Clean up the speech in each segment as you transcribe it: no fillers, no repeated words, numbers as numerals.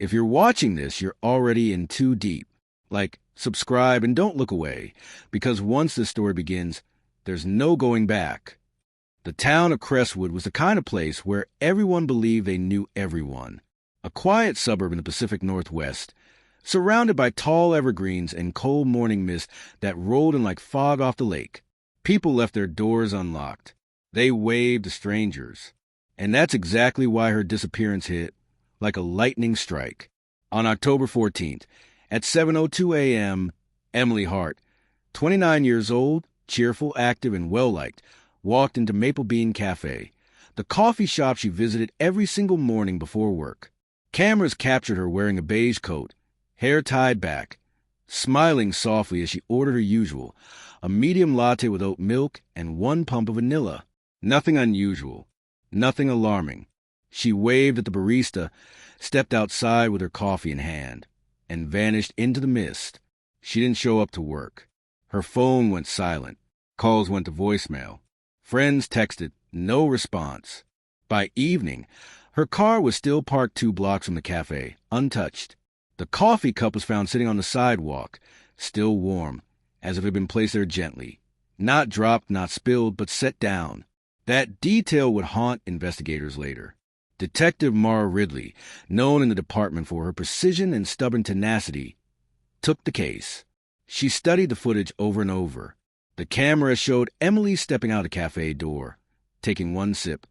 If you're watching this, you're already in too deep. Like, subscribe and don't look away, because once this story begins, there's no going back. The town of Crestwood was the kind of place where everyone believed they knew everyone. A quiet suburb in the Pacific Northwest, surrounded by tall evergreens and cold morning mist that rolled in like fog off the lake. People left their doors unlocked. They waved to strangers. And that's exactly why her disappearance hit like a lightning strike. On October 14th, at 7:02 a.m., Emily Hart, 29 years old, cheerful, active, and well-liked, walked into Maple Bean Cafe, the coffee shop she visited every single morning before work. Cameras captured her wearing a beige coat, hair tied back, smiling softly as she ordered her usual, a medium latte with oat milk and 1 pump of vanilla. Nothing unusual, nothing alarming. She waved at the barista, stepped outside with her coffee in hand, and vanished into the mist. She didn't show up to work. Her phone went silent. Calls went to voicemail. Friends texted, no response. By evening, her car was still parked 2 blocks from the cafe, untouched. The coffee cup was found sitting on the sidewalk, still warm, as if it had been placed there gently. Not dropped, not spilled, but set down. That detail would haunt investigators later. Detective Mara Ridley, known in the department for her precision and stubborn tenacity, took the case. She studied the footage over and over. The camera showed Emily stepping out the cafe door, taking 1 sip.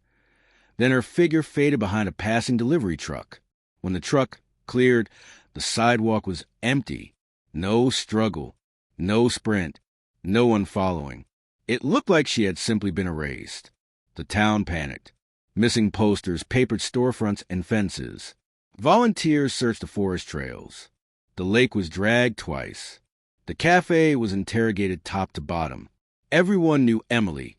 Then her figure faded behind a passing delivery truck. When the truck cleared, the sidewalk was empty. No struggle, no sprint, no one following. It looked like she had simply been erased. The town panicked. Missing posters papered storefronts and fences. Volunteers searched the forest trails. The lake was dragged twice. The cafe was interrogated top to bottom. Everyone knew Emily,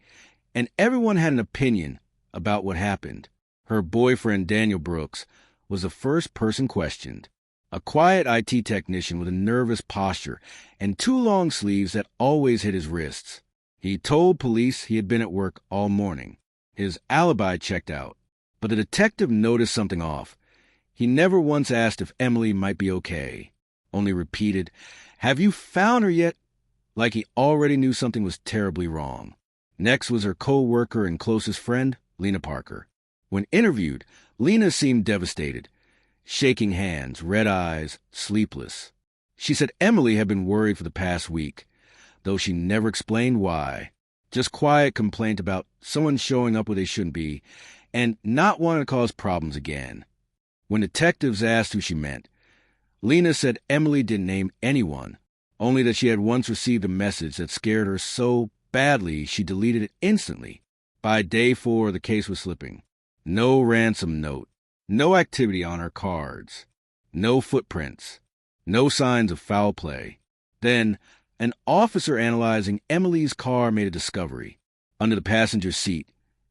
and everyone had an opinion about what happened. Her boyfriend, Daniel Brooks, was the first person questioned. A quiet IT technician with a nervous posture and 2 long sleeves that always hid his wrists. He told police he had been at work all morning. His alibi checked out, but the detective noticed something off. He never once asked if Emily might be okay, only repeated, "Have you found her yet?" like he already knew something was terribly wrong. Next was her co-worker and closest friend, Lena Parker. When interviewed, Lena seemed devastated, shaking hands, red eyes, sleepless. She said Emily had been worried for the past week, though she never explained why. Just quiet complaint about someone showing up where they shouldn't be and not wanting to cause problems again. When detectives asked who she meant, Lena said Emily didn't name anyone, only that she had once received a message that scared her so badly she deleted it instantly. By day 4, the case was slipping. No ransom note, no activity on her cards, no footprints, no signs of foul play. Then, an officer analyzing Emily's car made a discovery. Under the passenger seat,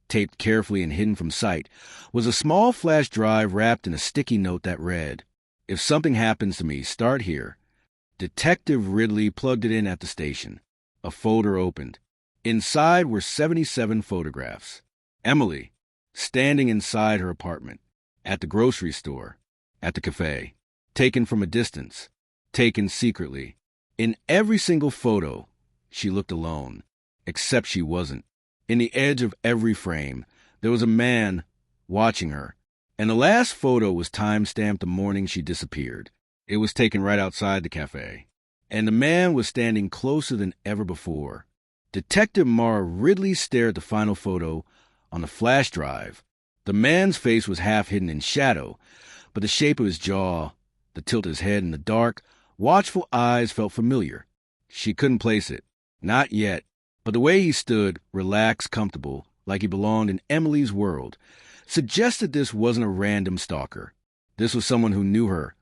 taped carefully and hidden from sight, was a small flash drive wrapped in a sticky note that read, "If something happens to me, start here." Detective Ridley plugged it in at the station. A folder opened. Inside were 77 photographs. Emily, standing inside her apartment, at the grocery store, at the cafe, taken from a distance, taken secretly. In every single photo, she looked alone, except she wasn't. In the edge of every frame, there was a man watching her, and the last photo was time-stamped the morning she disappeared. It was taken right outside the cafe, and the man was standing closer than ever before. Detective Mara Ridley stared at the final photo on the flash drive. The man's face was half hidden in shadow, but the shape of his jaw, the tilt of his head, and the dark, watchful eyes felt familiar. She couldn't place it. Not yet. But the way he stood, relaxed, comfortable, like he belonged in Emily's world, suggested this wasn't a random stalker. This was someone who knew her,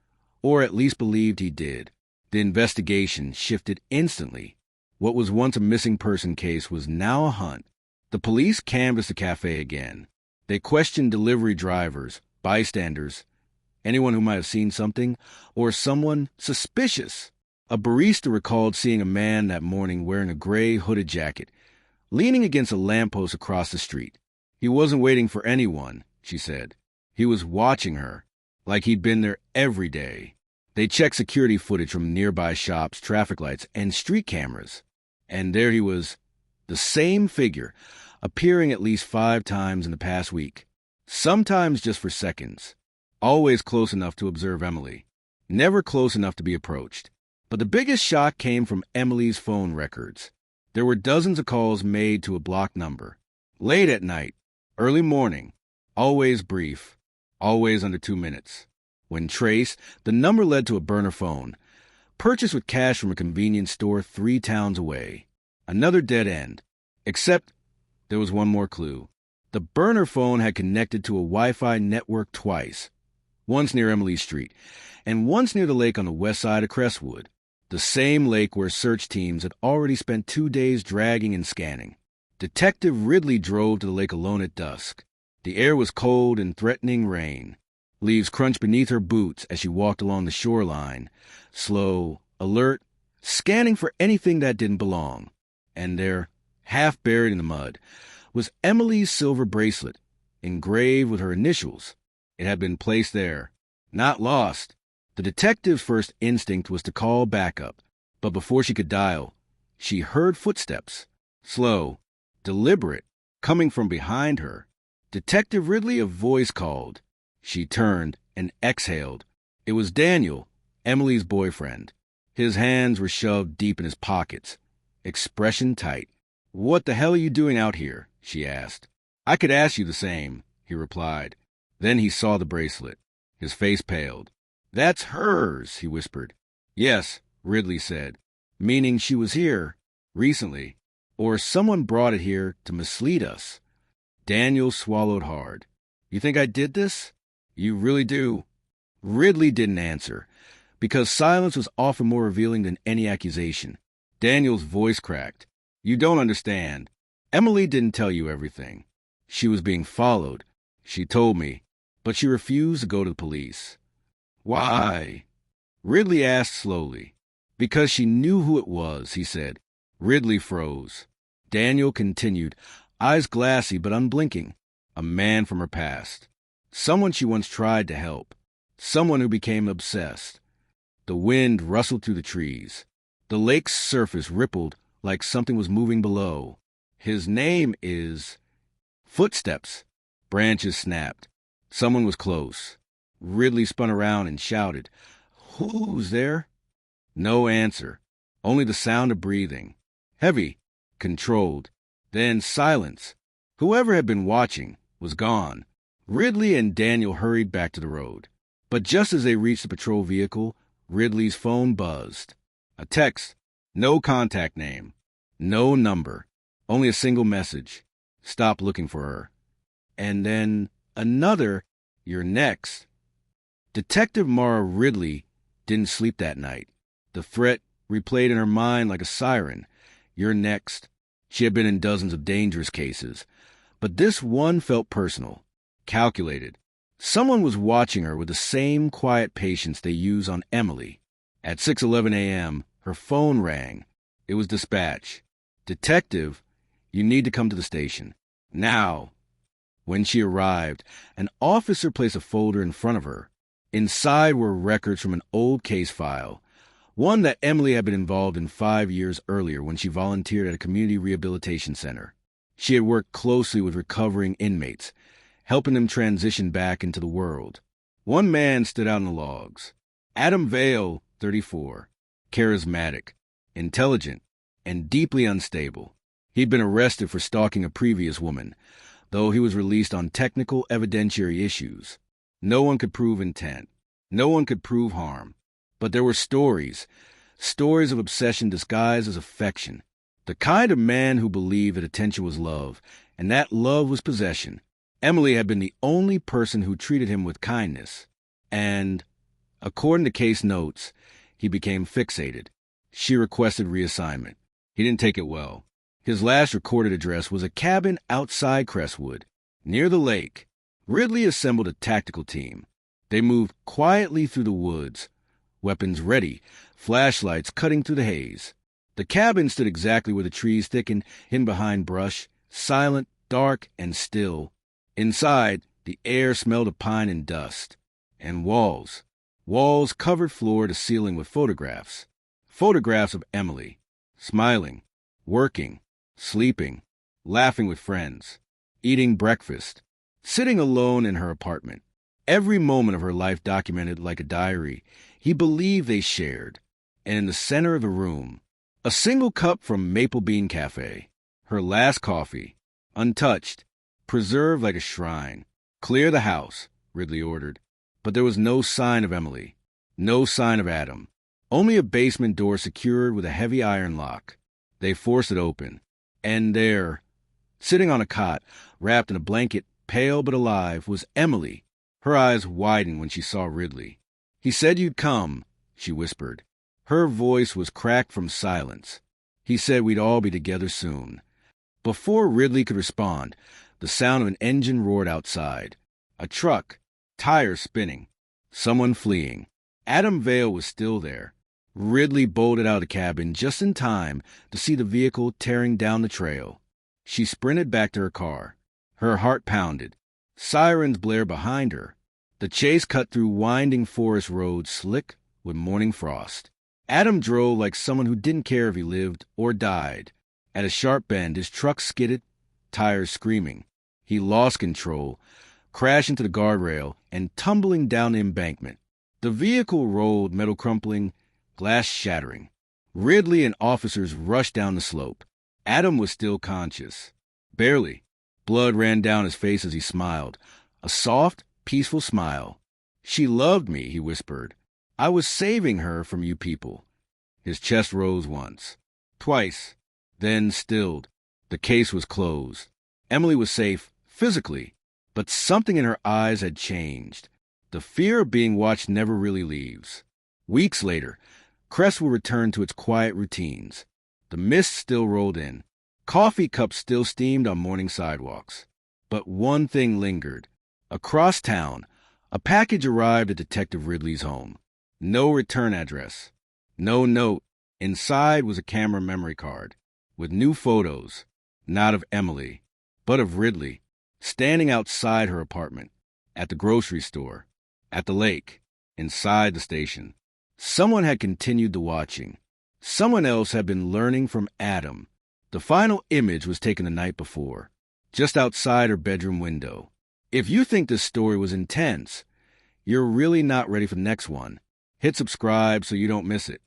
or at least believed he did. The investigation shifted instantly. What was once a missing person case was now a hunt. The police canvassed the cafe again. They questioned delivery drivers, bystanders, anyone who might have seen something, or someone suspicious. A barista recalled seeing a man that morning wearing a gray hooded jacket, leaning against a lamppost across the street. He wasn't waiting for anyone, she said. He was watching her, like he'd been there every day. They checked security footage from nearby shops, traffic lights, and street cameras. And there he was, the same figure, appearing at least 5 times in the past week, sometimes just for seconds. Always close enough to observe Emily, never close enough to be approached. But the biggest shock came from Emily's phone records. There were dozens of calls made to a blocked number. Late at night, early morning, always brief, always under 2 minutes. When traced, the number led to a burner phone, purchased with cash from a convenience store 3 towns away. Another dead end. Except there was one more clue. The burner phone had connected to a Wi-Fi network twice, once near Emily Street, and once near the lake on the west side of Crestwood, the same lake where search teams had already spent 2 days dragging and scanning. Detective Ridley drove to the lake alone at dusk. The air was cold and threatening rain. Leaves crunched beneath her boots as she walked along the shoreline, slow, alert, scanning for anything that didn't belong. And there, half buried in the mud, was Emily's silver bracelet, engraved with her initials. It had been placed there, not lost. The detective's first instinct was to call backup, but before she could dial, she heard footsteps, slow, deliberate, coming from behind her. Detective Ridley, a voice called. She turned and exhaled. It was Daniel, Emily's boyfriend. His hands were shoved deep in his pockets, expression tight. "What the hell are you doing out here?" she asked. "I could ask you the same," he replied. Then he saw the bracelet. His face paled. "That's hers," he whispered. "Yes," Ridley said, "meaning she was here recently, or someone brought it here to mislead us." Daniel swallowed hard. "You think I did this? You really do?" Ridley didn't answer, because silence was often more revealing than any accusation. Daniel's voice cracked. "You don't understand. Emily didn't tell you everything. She was being followed. She told me, but she refused to go to the police." "Why?" Ridley asked slowly. "Because she knew who it was," he said. Ridley froze. Daniel continued, eyes glassy but unblinking. "A man from her past. Someone she once tried to help. Someone who became obsessed." The wind rustled through the trees. The lake's surface rippled like something was moving below. "His name is—" Footsteps. Branches snapped. Someone was close. Ridley spun around and shouted, "Who's there?" No answer. Only the sound of breathing. Heavy. Controlled. Then silence. Whoever had been watching was gone. Ridley and Daniel hurried back to the road. But just as they reached the patrol vehicle, Ridley's phone buzzed. A text. No contact name. No number. Only a single message. "Stop looking for her." And then another, "You're next." Detective Mara Ridley didn't sleep that night. The threat replayed in her mind like a siren. "You're next." She had been in dozens of dangerous cases, but this one felt personal, calculated. Someone was watching her with the same quiet patience they use on Emily. At 6:11 a.m., her phone rang. It was dispatch. "Detective, you need to come to the station. Now." When she arrived, an officer placed a folder in front of her. Inside were records from an old case file, one that Emily had been involved in 5 years earlier when she volunteered at a community rehabilitation center. She had worked closely with recovering inmates, helping them transition back into the world. One man stood out in the logs. Adam Vale, 34, charismatic, intelligent, and deeply unstable. He'd been arrested for stalking a previous woman, though he was released on technical evidentiary issues. No one could prove intent. No one could prove harm. But there were stories of obsession disguised as affection. The kind of man who believed that attention was love, and that love was possession. Emily had been the only person who treated him with kindness. And, according to case notes, he became fixated. She requested reassignment. He didn't take it well. His last recorded address was a cabin outside Crestwood, near the lake. Ridley assembled a tactical team. They moved quietly through the woods, weapons ready, flashlights cutting through the haze. The cabin stood exactly where the trees thickened, hidden behind brush, silent, dark, and still. Inside, the air smelled of pine and dust. And walls. Walls covered floor to ceiling with photographs. Photographs of Emily, smiling, working, sleeping, laughing with friends, eating breakfast, sitting alone in her apartment. Every moment of her life documented like a diary he believed they shared. And in the center of the room, a single cup from Maple Bean Cafe, her last coffee, untouched, preserved like a shrine. "Clear the house," Ridley ordered. But there was no sign of Emily, no sign of Adam, only a basement door secured with a heavy iron lock. They forced it open, and there, sitting on a cot, wrapped in a blanket, pale but alive, was Emily. Her eyes widened when she saw Ridley. "He said you'd come," she whispered. Her voice was cracked from silence. "He said we'd all be together soon." Before Ridley could respond, the sound of an engine roared outside. A truck, tires spinning, someone fleeing. Adam Vale was still there. Ridley bolted out of the cabin just in time to see the vehicle tearing down the trail. She sprinted back to her car. Her heart pounded. Sirens blared behind her. The chase cut through winding forest roads slick with morning frost. Adam drove like someone who didn't care if he lived or died. At a sharp bend, his truck skidded, tires screaming. He lost control, crashed into the guardrail, and tumbling down the embankment. The vehicle rolled, metal crumpling, glass shattering. Ridley and officers rushed down the slope. Adam was still conscious. Barely. Blood ran down his face as he smiled. A soft, peaceful smile. "She loved me," he whispered. "I was saving her from you people." His chest rose once, twice, then stilled. The case was closed. Emily was safe, physically, but something in her eyes had changed. The fear of being watched never really leaves. Weeks later, Crestwood returned to its quiet routines. The mist still rolled in. Coffee cups still steamed on morning sidewalks. But one thing lingered. Across town, a package arrived at Detective Ridley's home. No return address. No note. Inside was a camera memory card with new photos, not of Emily, but of Ridley, standing outside her apartment, at the grocery store, at the lake, inside the station. Someone had continued the watching. Someone else had been learning from Adam. The final image was taken the night before, just outside her bedroom window. If you think this story was intense, you're really not ready for the next one. Hit subscribe so you don't miss it.